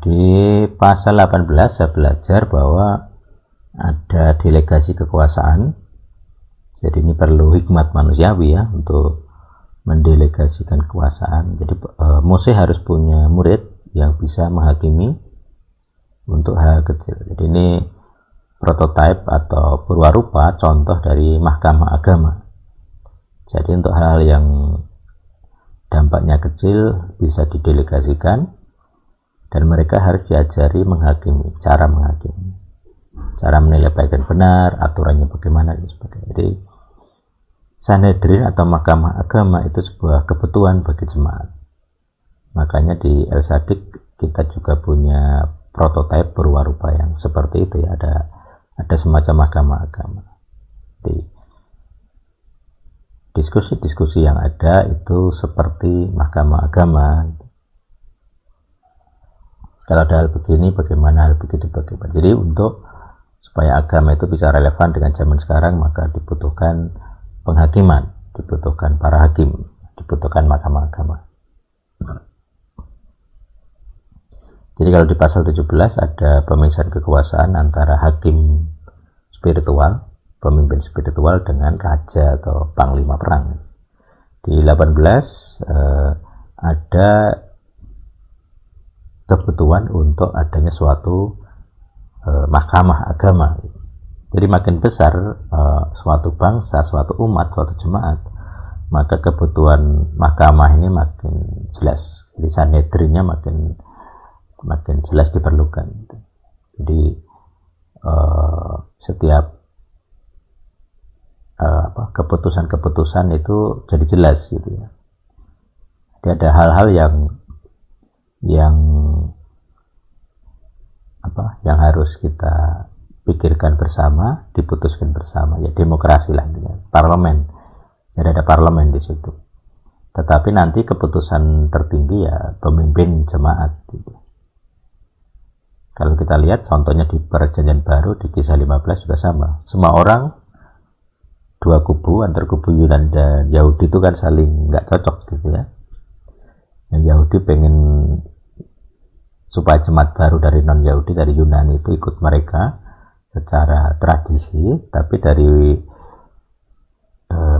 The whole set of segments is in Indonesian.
Di pasal 18 saya belajar bahwa ada delegasi kekuasaan. Jadi ini perlu hikmat manusiawi ya untuk mendelegasikan kekuasaan. Jadi Mose harus punya murid yang bisa menghakimi untuk hal kecil. Jadi ini prototipe atau purwarupa contoh dari mahkamah agama. Jadi untuk hal yang dampaknya kecil bisa didelegasikan, dan mereka harus diajari menghakimi, cara menghakimi, cara menilai baik dan benar, aturannya bagaimana dan sebagainya. Jadi Sanhedrin atau mahkamah agama itu sebuah kebutuhan bagi jemaat. Makanya di El Sadik kita juga punya prototipe purwarupa yang seperti itu ya, ada semacam mahkamah agama. Di diskusi-diskusi yang ada itu seperti mahkamah agama. Kalau ada hal begini bagaimana, hal begitu bagaimana. Jadi untuk supaya agama itu bisa relevan dengan zaman sekarang, maka dibutuhkan penghakiman, dibutuhkan para hakim, dibutuhkan mahkamah agama. Jadi kalau di pasal 17 ada pemisahan kekuasaan antara hakim spiritual, pemimpin spiritual dengan raja atau panglima perang. Di 18 ada kebutuhan untuk adanya suatu mahkamah agama. Jadi makin besar suatu bangsa, suatu umat, suatu jemaat, maka kebutuhan mahkamah ini makin jelas. Jadi Sanhedrinnya makin jelas diperlukan. Jadi setiap keputusan-keputusan itu jadi jelas gitu ya. Jadi ada hal-hal yang harus kita pikirkan bersama, diputuskan bersama, ya demokrasi lah gitu ya. Parlemen. Jadi ada parlemen di situ. Tetapi nanti keputusan tertinggi ya pemimpin jemaat gitu. Kalau kita lihat contohnya di Perjanjian Baru di Kisah 15 juga sama. Semua orang, dua kubu, antar kubu Yunani dan Yahudi itu kan saling nggak cocok gitu ya. Yang Yahudi pengen supaya jemaat baru dari non Yahudi, dari Yunani itu ikut mereka secara tradisi, tapi dari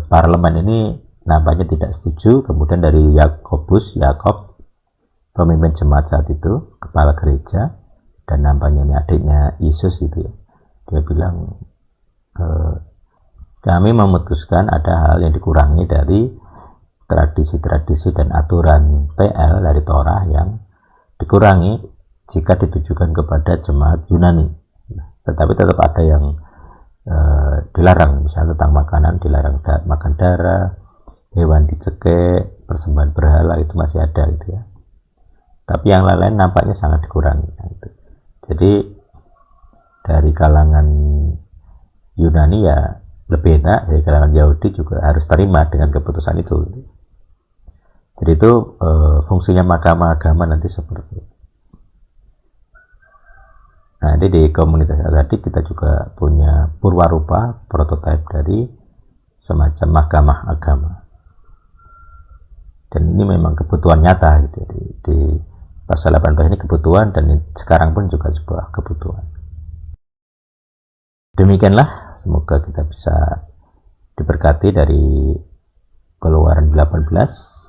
parlemen ini nampaknya tidak setuju. Kemudian dari Yakob, pemimpin jemaat saat itu, kepala gereja, dan nampaknya ini adiknya Yesus gitu ya, dia bilang kami memutuskan ada hal yang dikurangi dari tradisi-tradisi dan aturan PL dari Torah yang dikurangi jika ditujukan kepada jemaat Yunani. Tetapi tetap ada yang dilarang, misalnya tentang makanan, dilarang makan darah, hewan dicekek, persembahan berhala itu masih ada gitu ya. Tapi yang lain-lain nampaknya sangat dikurangi. Gitu. Jadi dari kalangan Yunani ya lebih enak, dari kalangan Yahudi juga harus terima dengan keputusan itu. Jadi itu fungsinya mahkamah agama nanti seperti itu. Nah, jadi di komunitas tadi kita juga punya purwarupa, prototipe dari semacam mahkamah agama. Dan ini memang kebutuhan nyata gitu. Di pasal 18 ini kebutuhan, dan sekarang pun juga sebuah kebutuhan. Demikianlah, semoga kita bisa diberkati dari Keluaran 18.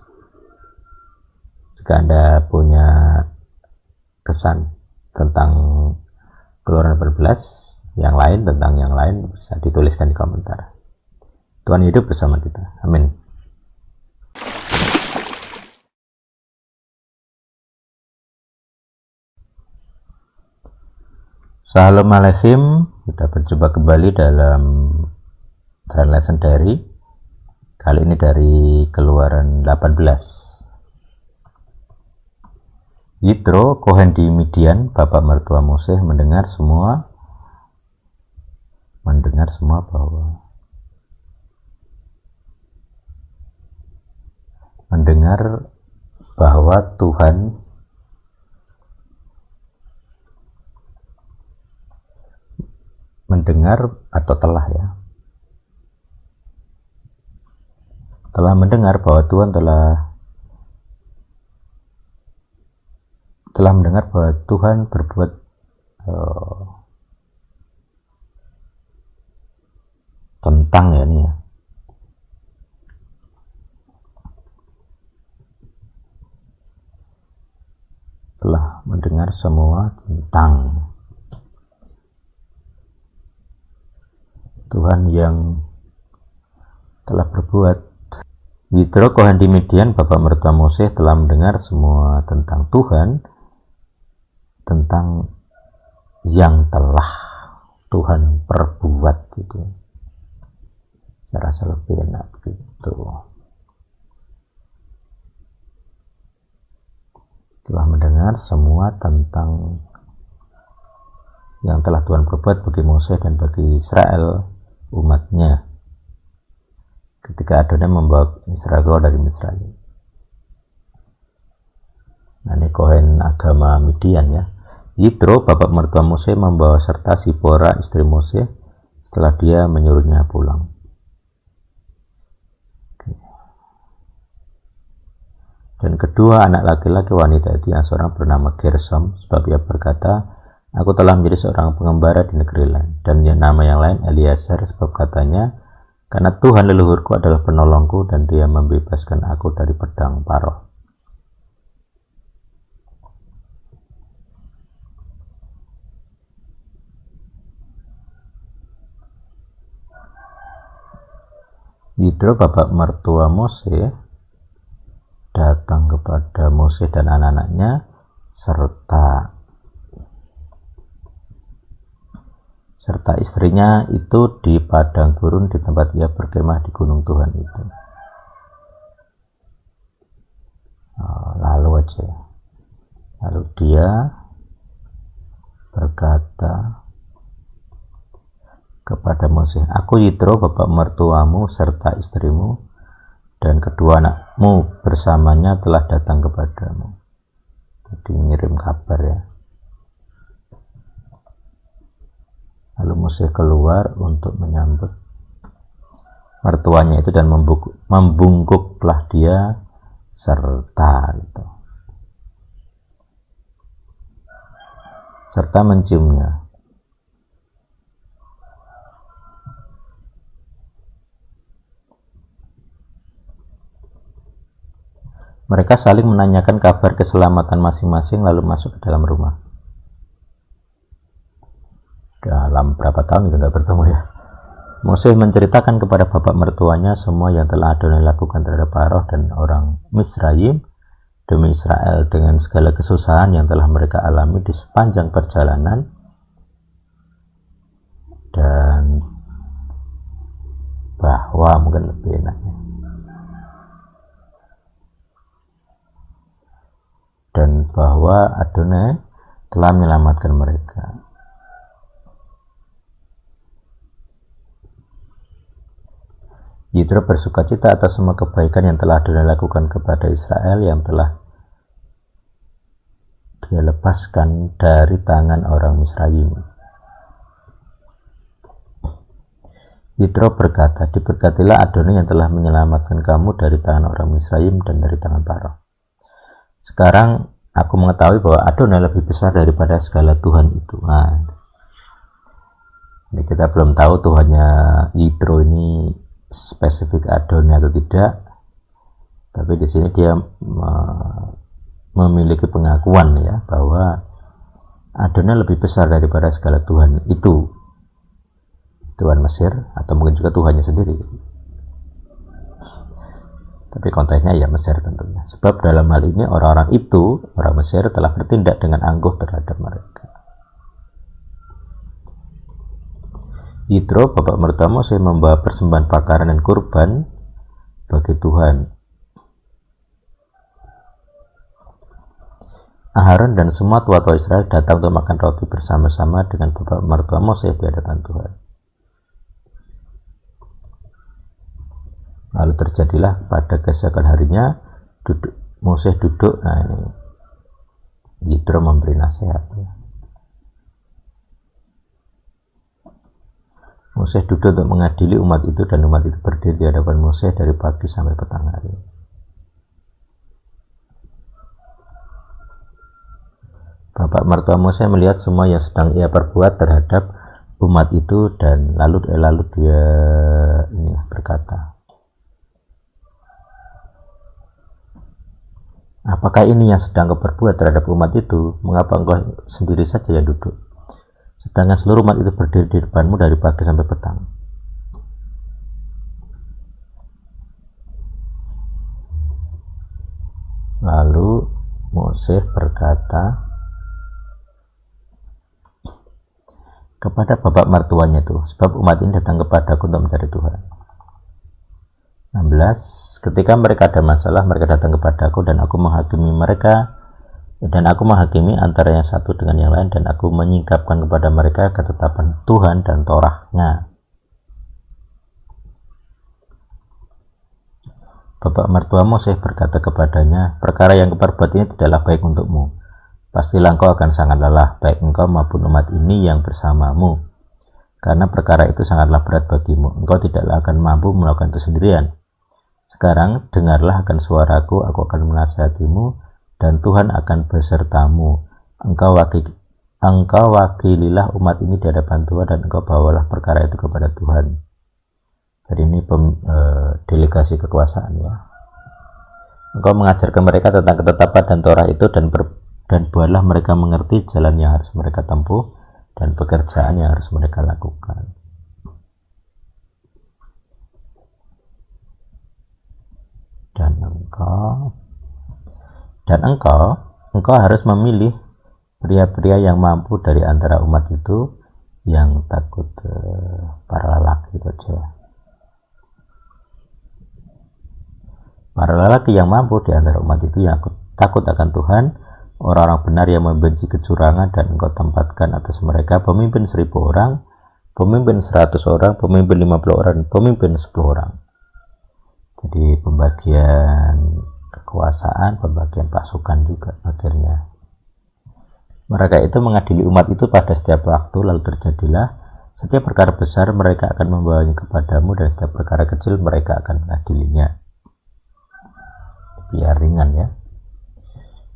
Jika Anda punya kesan tentang Keluaran 18 yang lain, tentang yang lain, bisa dituliskan di komentar. Tuhan hidup bersama kita. Amin. Shalom Aleichem, kita berjumpa kembali dalam Trend Lesson Diary. Kali ini dari Keluaran 18. Yitro, Kohen di Midian, bapak mertua Mose, mendengar semua bahwa Tuhan telah mendengar bahwa Tuhan telah telah mendengar bahwa Tuhan berbuat tentang ya ini ya. Telah mendengar semua tentang Tuhan yang telah berbuat. Yitro Kohen di Midian, bapak mertua Moses, telah mendengar semua tentang Tuhan, tentang yang telah Tuhan perbuat gitu. Saya rasa lebih enak gitu. Telah mendengar semua tentang yang telah Tuhan perbuat bagi Moses dan bagi Israel umatnya ketika Adonai membawa Israel keluar dari Misraim. Nah, ini Kohen agama Midian ya. Yitro bapak mertua Moses membawa serta Sipora istri Moses setelah dia menyuruhnya pulang. Dan kedua anak laki-laki wanita itu yang seorang bernama Gersom, sebab ia berkata, aku telah menjadi seorang pengembara di negeri lain. Dan nama yang lain Eliezer, sebab katanya, karena Tuhan leluhurku adalah penolongku dan dia membebaskan aku dari pedang Paroh. Yitro bapak mertua Moses datang kepada Moses dan anak-anaknya serta istrinya itu di padang gurun di tempat ia berkemah di gunung Tuhan itu. Lalu dia berkata kepada Moses, aku Yitro bapak mertuamu serta istrimu dan kedua anakmu bersamanya telah datang kepadamu. Jadi ngirim kabar ya. Lalu Moses keluar untuk menyambut mertuanya itu dan membungkuklah dia serta menciumnya. Mereka saling menanyakan kabar keselamatan masing-masing lalu masuk ke dalam rumah. Dalam berapa tahun itu nggak bertemu ya. Moses menceritakan kepada bapak mertuanya semua yang telah Adonai lakukan terhadap Paroh dan orang Misraim demi Israel dengan segala kesusahan yang telah mereka alami di sepanjang perjalanan, dan bahwa mungkin lebih enaknya, dan bahwa Adonai telah menyelamatkan mereka. Yitro bersukacita atas semua kebaikan yang telah Adonai lakukan kepada Israel yang telah dia lepaskan dari tangan orang Misraim. Yitro berkata, diberkatilah Adonai yang telah menyelamatkan kamu dari tangan orang Misraim dan dari tangan Paroh. Sekarang aku mengetahui bahwa Adonai lebih besar daripada segala Tuhan itu. Nah, ini kita belum tahu Tuhannya Yitro ini spesifik Adonai atau tidak, tapi di sini dia memiliki pengakuan ya bahwa Adonai lebih besar daripada segala Tuhan itu, Tuhan Mesir atau mungkin juga Tuhannya sendiri. Tapi konteksnya ya Mesir tentunya, sebab dalam hal ini orang-orang itu, orang Mesir telah bertindak dengan angkuh terhadap mereka. Yitro bapak mertua Moses membawa persembahan bakaran dan kurban bagi Tuhan. Aharon dan semua tua-tua Israel datang untuk makan roti bersama-sama dengan bapak mertua Moses di hadapan Tuhan. Lalu terjadilah pada keesokan harinya Moses duduk. Nah ini Yitro memberi nasihat ya. Moses duduk untuk mengadili umat itu dan umat itu berdiri di hadapan Moses dari pagi sampai petang hari. bapak mertua Musa melihat semua yang sedang ia perbuat terhadap umat itu, dan lalu dia ini berkata, apakah ini yang sedang kau perbuat terhadap umat itu? Mengapa engkau sendiri saja yang duduk, sedangkan seluruh umat itu berdiri di depanmu dari pagi sampai petang? Lalu Mose berkata kepada bapak mertuanya itu, sebab umat ini datang kepadaku untuk mencari Tuhan. 16. Ketika mereka ada masalah, mereka datang kepadaku, dan aku menghakimi mereka, dan aku menghakimi antara yang satu dengan yang lain, dan aku menyingkapkan kepada mereka ketetapan Tuhan dan Torahnya. Bapak mertua Mose berkata kepadanya, perkara yang kuperbuat ini tidaklah baik untukmu. Pastilah engkau akan sangat lelah, baik engkau maupun umat ini yang bersamamu, karena perkara itu sangatlah berat bagimu. Engkau tidaklah akan mampu melakukan itu sendirian. Sekarang dengarlah akan suaraku, aku akan menasihatimu, dan Tuhan akan besertamu. Engkau wakililah umat ini di hadapan Tuhan, dan engkau bawalah perkara itu kepada Tuhan. Jadi ini delegasi kekuasaan ya. Engkau mengajarkan mereka tentang ketetapan dan Torah itu, dan buatlah mereka mengerti jalan yang harus mereka tempuh dan pekerjaan yang harus mereka lakukan. Dan engkau harus memilih pria-pria yang mampu dari antara umat itu, yang takut para lelaki itu aja. Para lelaki yang mampu di antara umat itu yang takut akan Tuhan, orang-orang benar yang membenci kecurangan, dan engkau tempatkan atas mereka pemimpin 1000 orang, pemimpin 100 orang, pemimpin 50 orang, pemimpin 10 orang. Jadi pembagian kekuasaan, pembagian pasukan juga akhirnya. Mereka itu mengadili umat itu pada setiap waktu, lalu terjadilah setiap perkara besar mereka akan membawanya kepadamu, dan setiap perkara kecil mereka akan mengadilinya. Biar ringan ya.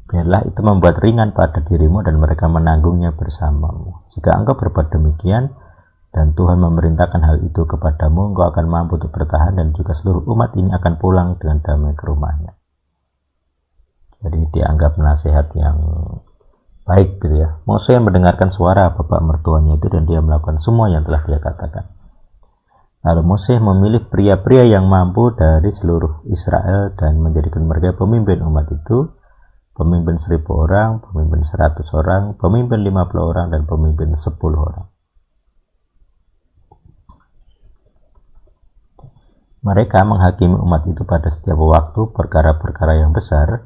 Biarlah itu membuat ringan pada dirimu, dan mereka menanggungnya bersamamu. Jika engkau berbuat demikian, dan Tuhan memerintahkan hal itu kepadamu, engkau akan mampu untuk bertahan, dan juga seluruh umat ini akan pulang dengan damai ke rumahnya. Jadi dianggap nasihat yang baik gitu ya. Mose mendengarkan suara bapak mertuanya itu, dan dia melakukan semua yang telah dia katakan. Lalu Mose memilih pria-pria yang mampu dari seluruh Israel, dan menjadikan mereka pemimpin umat itu, pemimpin 1000 orang, pemimpin 100 orang, pemimpin 50 orang, dan pemimpin 10 orang. Mereka menghakimi umat itu pada setiap waktu perkara-perkara yang besar.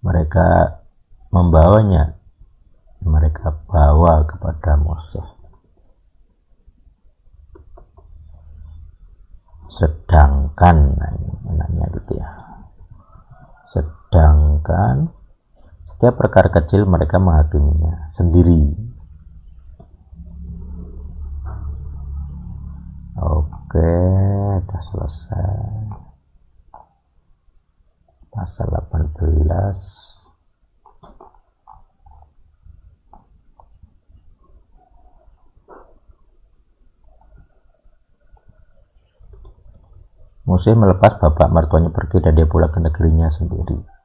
Mereka bawa kepada Mose. Sedangkan setiap perkara kecil mereka menghakiminya sendiri. Oke, sudah selesai. Pasal 18. Mose melepas bapak mertuanya pergi, dan dia pulang ke negerinya sendiri.